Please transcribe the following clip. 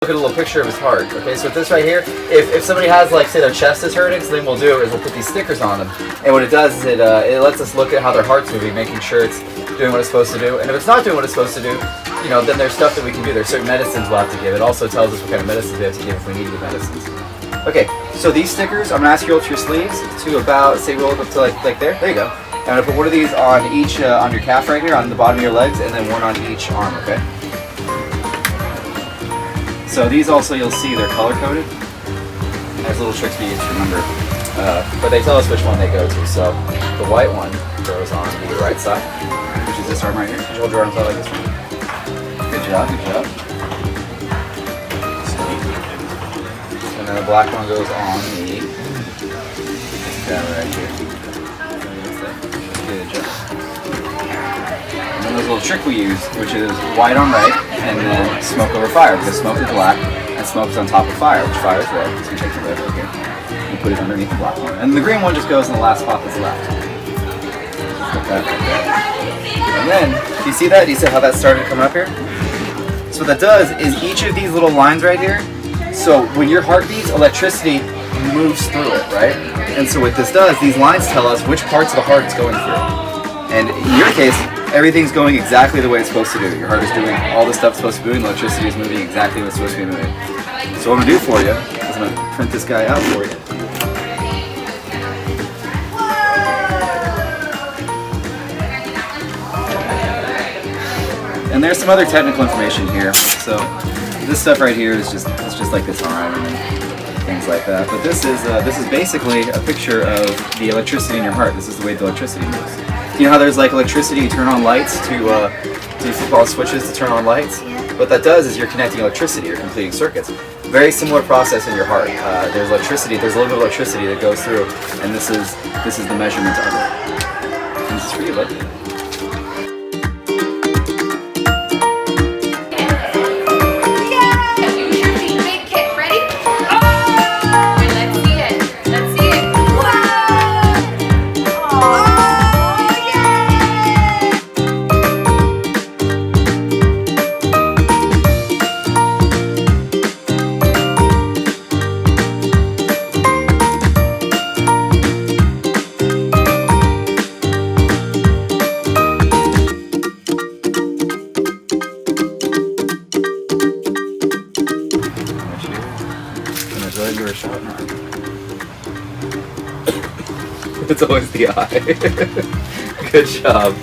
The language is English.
Look at a little picture of his heart. Okay, so with this right here, if somebody has, like, say their chest is hurting, so then we'll do is we'll put these stickers on them, and what it does is it lets us look at how their heart's moving, making sure it's doing what it's supposed to do. And if it's not doing what it's supposed to do, you know, then there's stuff that we can do. There's certain medicines we'll have to give. It also tells us what kind of medicines we have to give if we need to give medicines. Okay, so these stickers, I'm gonna ask you roll up your sleeves to about, say, roll up to like there. There you go. I'm gonna put one of these on each on your calf right here, on the bottom of your legs, and then one on each arm. Okay. So these also, you'll see they're color coded. There's little tricks we use to remember, but they tell us which one they go to. So the white one goes on the right side, which is this arm right here. Could you hold your arms out like this one? Good job, good job. And then the black one goes on the guy right here. Good job. And then there's a little trick we use, which is white on right, and then smoke over fire, because smoke is black, and smoke is on top of fire, which fire is red. So you take the red right here, and put it underneath the black one. And the green one just goes in the last spot that's left. Put that right there. And then, do you see that? Do you see how that started coming up here? So what that does is each of these little lines right here, so when your heart beats, electricity moves through it, right? And so what this does, these lines tell us which parts of the heart it's going through. And in your case, everything's going exactly the way it's supposed to do. Your heart is doing all the stuff it's supposed to be doing, electricity is moving exactly what it's supposed to be moving. So what I'm going to do for you is I'm going to print this guy out for you. And there's some other technical information here. So this stuff right here is just like this arm and things like that. But this is basically a picture of the electricity in your heart. This is the way the electricity moves. You know how there's like electricity, you turn on lights to flip all switches to turn on lights? What that does is you're connecting electricity, you're completing circuits. Very similar process in your heart. There's electricity, there's a little bit of electricity that goes through, and this is the measurement of it. And this is for you, bud. It's always the eye. Good job.